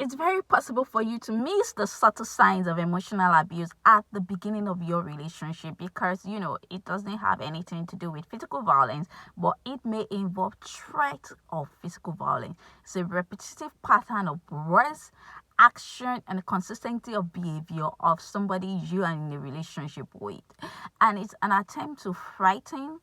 It's very possible for you to miss the subtle signs of emotional abuse at the beginning of your relationship because, it doesn't have anything to do with physical violence, but it may involve threat of physical violence. It's a repetitive pattern of words, action, and consistency of behavior of somebody you are in a relationship with. And it's an attempt to frighten,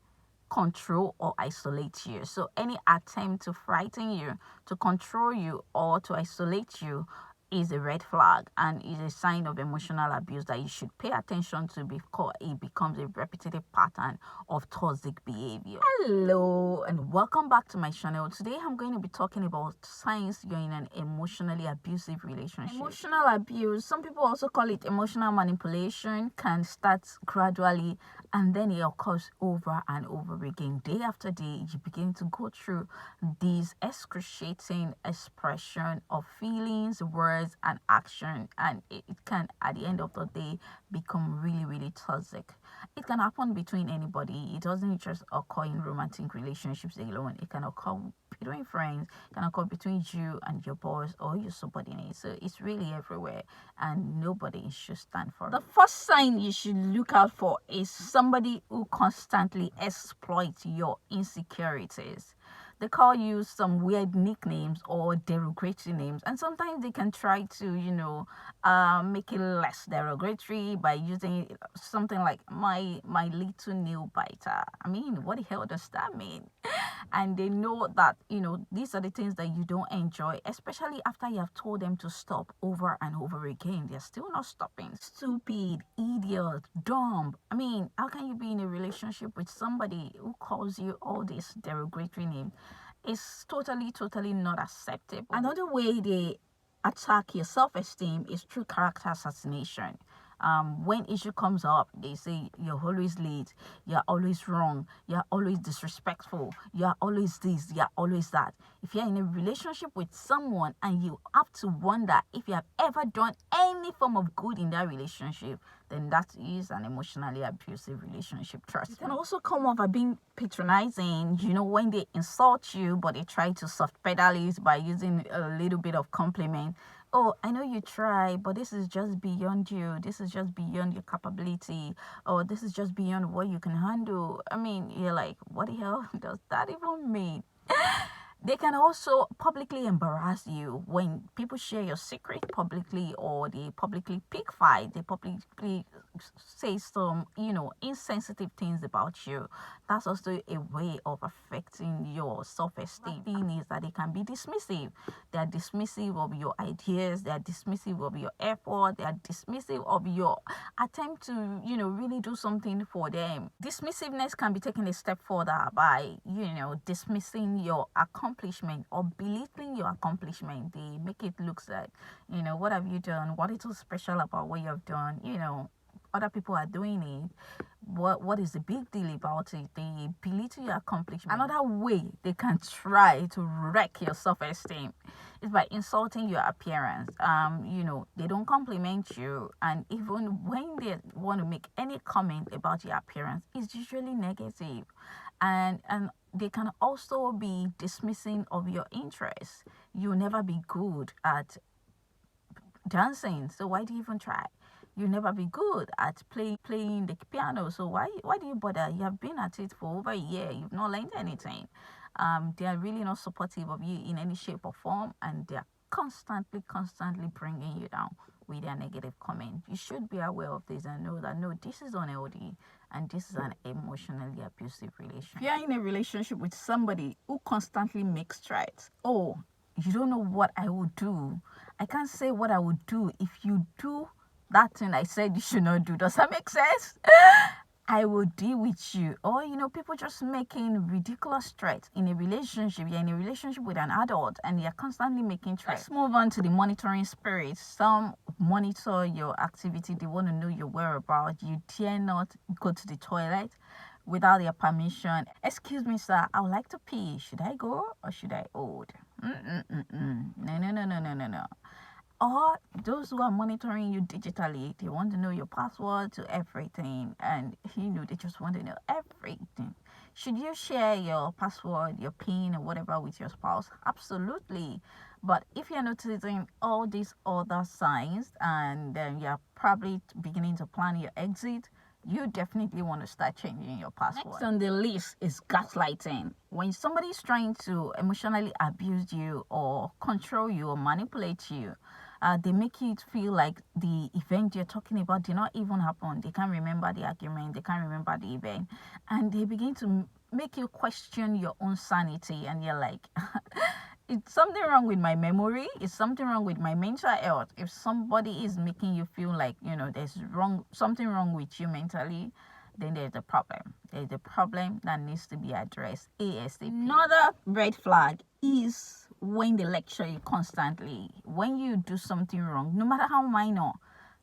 control, or isolate you. So any attempt to frighten you, to control you, or to isolate you is a red flag and is a sign of emotional abuse that you should pay attention to because it becomes a repetitive pattern of toxic behavior. Hello and welcome back to my channel. Today I'm going to be talking about signs you're in an emotionally abusive relationship. Emotional abuse, some people also call it emotional manipulation, can start gradually and then it occurs over and over again. Day after day, you begin to go through these excruciating expression of feelings, words, and action, and it can, at the end of the day, become really, really toxic. It can happen between anybody. It doesn't just occur in romantic relationships alone. It can occur between friends, it can occur between you and your boss or your subordinate. So it's really everywhere and nobody should stand for it. The first sign you should look out for is somebody who constantly exploits your insecurities. They call you some weird nicknames or derogatory names, and sometimes they can try to make it less derogatory by using something like my little nail biter. I mean, what the hell does that mean? And they know that these are the things that you don't enjoy, especially after you have told them to stop over and over again. They're still not stopping. Stupid, idiot, dumb. I mean, how can you be in a relationship with somebody who calls you all these derogatory names? It's totally not acceptable. Another way they attack your self-esteem is through character assassination. When issue comes up, they say you're always late, you're always wrong, you're always disrespectful, you're always this, you're always that. If you're in a relationship with someone and you have to wonder if you have ever done any form of good in that relationship, then that is an emotionally abusive relationship. Trust me. It can also come off as being patronizing, when they insult you, but they try to soft pedal it by using a little bit of compliment. Oh, I know you try, but this is just beyond you. This is just beyond your capability. Or this is just beyond what you can handle. I mean, you're like, what the hell does that even mean? They can also publicly embarrass you when people share your secret publicly, or they publicly pick fight. They publicly say some, insensitive things about you. That's also a way of affecting your self-esteem. The thing is that they can be dismissive. They are dismissive of your ideas. They are dismissive of your effort. They are dismissive of your attempt to, really do something for them. Dismissiveness can be taken a step further by, dismissing your accomplishment or belittling your accomplishment. They make it look like, what have you done? What is so special about what you have done? Other people are doing it. What is the big deal about it? They belittle your accomplishment. Another way they can try to wreck your self-esteem is by insulting your appearance. They don't compliment you, and even when they want to make any comment about your appearance, it's usually negative. And they can also be dismissing of your interests. You'll never be good at dancing, so why do you even try? You'll never be good at playing the piano, so why do you bother? You have been at it for over a year. You've not learned anything. They are really not supportive of you in any shape or form, and they are constantly bringing you down with their negative comment. You should be aware of this and know that no, this is unhealthy and this is an emotionally abusive relationship. If you're in a relationship with somebody who constantly makes threats, oh, you don't know what I would do. I can't say what I would do if you do that thing I said you should not do. Does that make sense? I will deal with you. Or, people just making ridiculous threats in a relationship. You're in a relationship with an adult and you're constantly making threats. Let's move on to the monitoring spirit. Some monitor your activity. They want to know your whereabouts. You dare not go to the toilet without their permission. Excuse me, sir, I would like to pee. Should I go or should I hold? No. Or those who are monitoring you digitally, they want to know your password to everything, and they just want to know everything. Should you share your password, your PIN, or whatever with your spouse? Absolutely. But if you're noticing all these other signs and you're probably beginning to plan your exit, you definitely want to start changing your password. Next on the list is gaslighting. When somebody is trying to emotionally abuse you or control you or manipulate you, they make you feel like the event you're talking about did not even happen. They can't remember the argument, they can't remember the event, and they begin to make you question your own sanity. And you're like, it's something wrong with my memory, it's something wrong with my mental health. If somebody is making you feel like, there's something wrong with you mentally, then there's a problem. There's a problem that needs to be addressed ASAP. Another red flag is when they lecture you constantly. When you do something wrong, no matter how minor,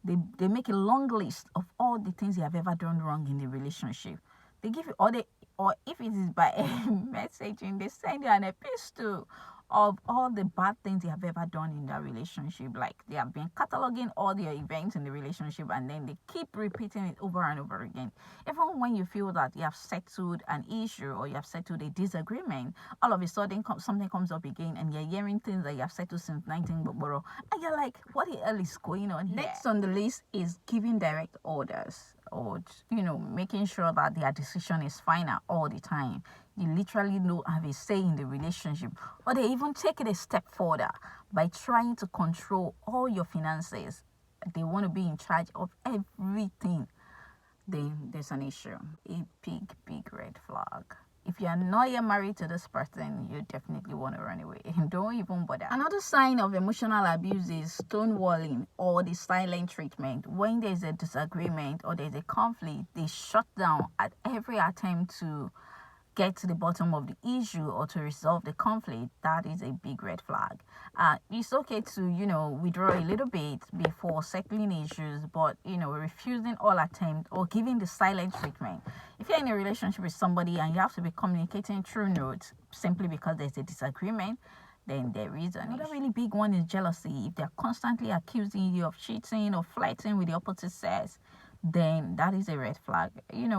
they make a long list of all the things you have ever done wrong in the relationship. They give you or if it is by messaging, they send you an epistle of all the bad things you have ever done in that relationship. Like they have been cataloging all their events in the relationship, and then they keep repeating it over and over again. Even when you feel that you have settled an issue or you have settled a disagreement, all of a sudden something comes up again, and you're hearing things that you have settled since 19 Boboro, and you're like, what the hell is going on here? Next on the list is giving direct orders, or making sure that their decision is final all the time. You literally don't have a say in the relationship, or they even take it a step further by trying to control all your finances. They want to be in charge of everything. Then there's an issue, a big red flag. If you're not yet married to this person, you definitely want to run away. Don't even bother. Another sign of emotional abuse is stonewalling or the silent treatment. When there's a disagreement or there's a conflict, they shut down at every attempt to get to the bottom of the issue or to resolve the conflict. That is a big red flag. It's okay to withdraw a little bit before settling issues, but refusing all attempt or giving the silent treatment. If you're in a relationship with somebody and you have to be communicating through notes simply because there's a disagreement, then there is another really big one is jealousy. If they're constantly accusing you of cheating or flirting with the opposite sex, then that is a red flag.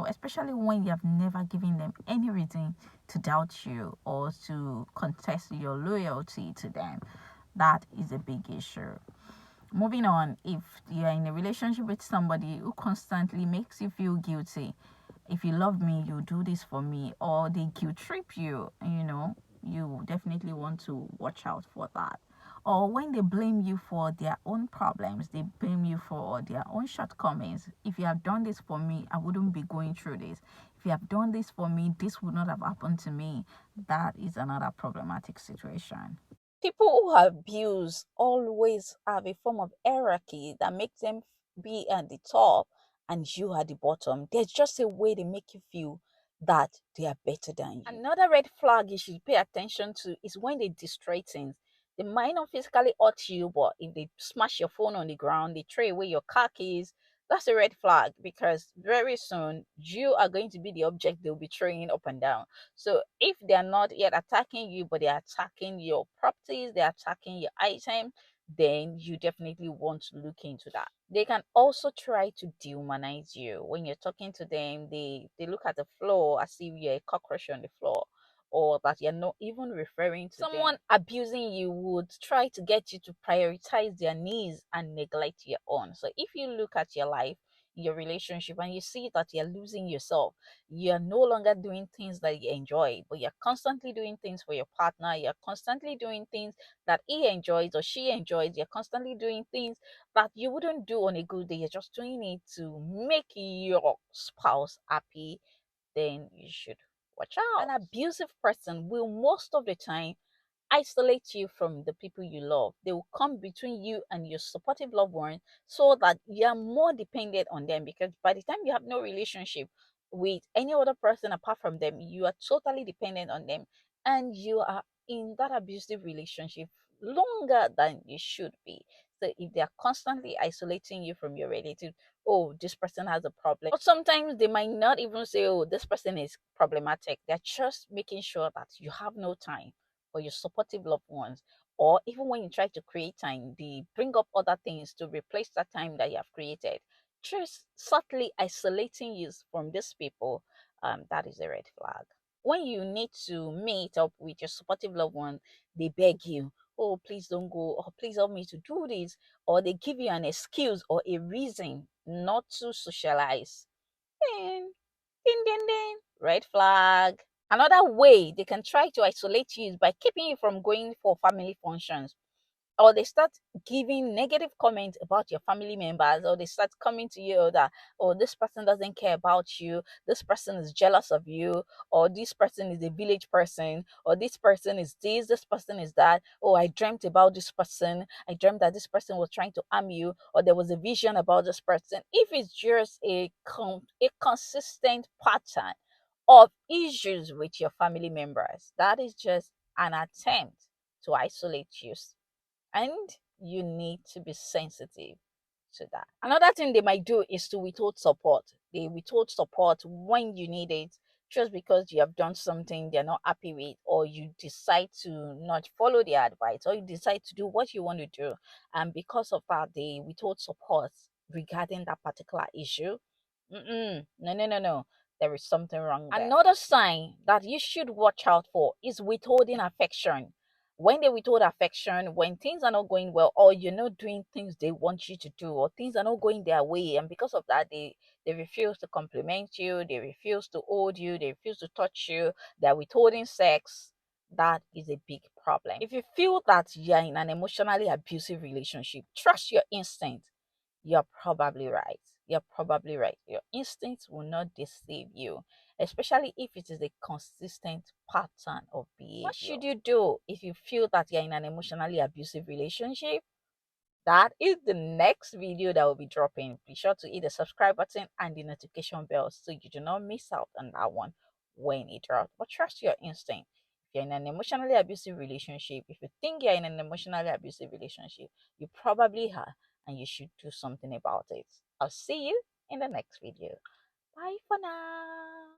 Especially when you have never given them any reason to doubt you or to contest your loyalty to them. That is a big issue. Moving on, if you're in a relationship with somebody who constantly makes you feel guilty, if you love me, you do this for me, or they guilt trip you, you definitely want to watch out for that. Or when they blame you for their own problems, they blame you for their own shortcomings. If you have done this for me, I wouldn't be going through this. If you have done this for me, this would not have happened to me. That is another problematic situation. People who abuse always have a form of hierarchy that makes them be at the top and you at the bottom. There's just a way they make you feel that they are better than you. Another red flag you should pay attention to is when they destroy things. They might not physically hurt you, but if they smash your phone on the ground, they throw away your car keys, that's a red flag, because very soon you are going to be the object they'll be throwing up and down. So if they are not yet attacking you, but they are attacking your properties, they're attacking your item, then you definitely want to look into that. They can also try to dehumanize you. When you're talking to them, they look at the floor as if you're a cockroach on the floor, or that you're not even referring to someone them. Abusing you would try to get you to prioritize their needs and neglect your own. So if you look at your life, your relationship, and you see that you're losing yourself, you're no longer doing things that you enjoy, but you're constantly doing things for your partner, you're constantly doing things that he enjoys or she enjoys, you're constantly doing things that you wouldn't do on a good day, you're just doing it to make your spouse happy, then you should watch out. An abusive person will most of the time isolate you from the people you love. They will come between you and your supportive loved one so that you are more dependent on them, because by the time you have no relationship with any other person apart from them, you are totally dependent on them, and you are in that abusive relationship longer than you should be. So if they are constantly isolating you from your relative, oh, this person has a problem. But sometimes they might not even say, oh, this person is problematic. They're just making sure that you have no time for your supportive loved ones. Or even when you try to create time, they bring up other things to replace that time that you have created. Just subtly isolating you from these people, that is a red flag. When you need to meet up with your supportive loved one, they beg you, oh, please don't go, or please help me to do this, or they give you an excuse or a reason not to socialize, then, ding, red flag. Another way they can try to isolate you is by keeping you from going for family functions, or they start giving negative comments about your family members, or they start coming to you that, oh, this person doesn't care about you, this person is jealous of you, or this person is a village person, or this person is this person is that, oh, I dreamt about this person, I dreamt that this person was trying to harm you, or there was a vision about this person. If it's just a consistent pattern of issues with your family members, that is just an attempt to isolate you, and you need to be sensitive to that. Another thing they might do is to withhold support. They withhold support when you need it, just because you have done something they're not happy with, or you decide to not follow their advice, or you decide to do what you want to do, and because of that they withhold support regarding that particular issue. No, no, no, no. There is something wrong there. Another sign that you should watch out for is withholding affection. When they withhold affection, when things are not going well, or you're not doing things they want you to do, or things are not going their way, and because of that they refuse to compliment you, they refuse to hold you, they refuse to touch you, they're withholding sex. That is a big problem. If you feel that you're in an emotionally abusive relationship, trust your instinct. You're probably right. You're probably right. Your instincts will not deceive you, especially if it is a consistent pattern of behavior. What should you do if you feel that you're in an emotionally abusive relationship? That is the next video that will be dropping. Be sure to hit the subscribe button and the notification bell so you do not miss out on that one when it drops. But trust your instinct. If you're in an emotionally abusive relationship, if you think you're in an emotionally abusive relationship, you probably are, and you should do something about it. I'll see you in the next video. Bye for now.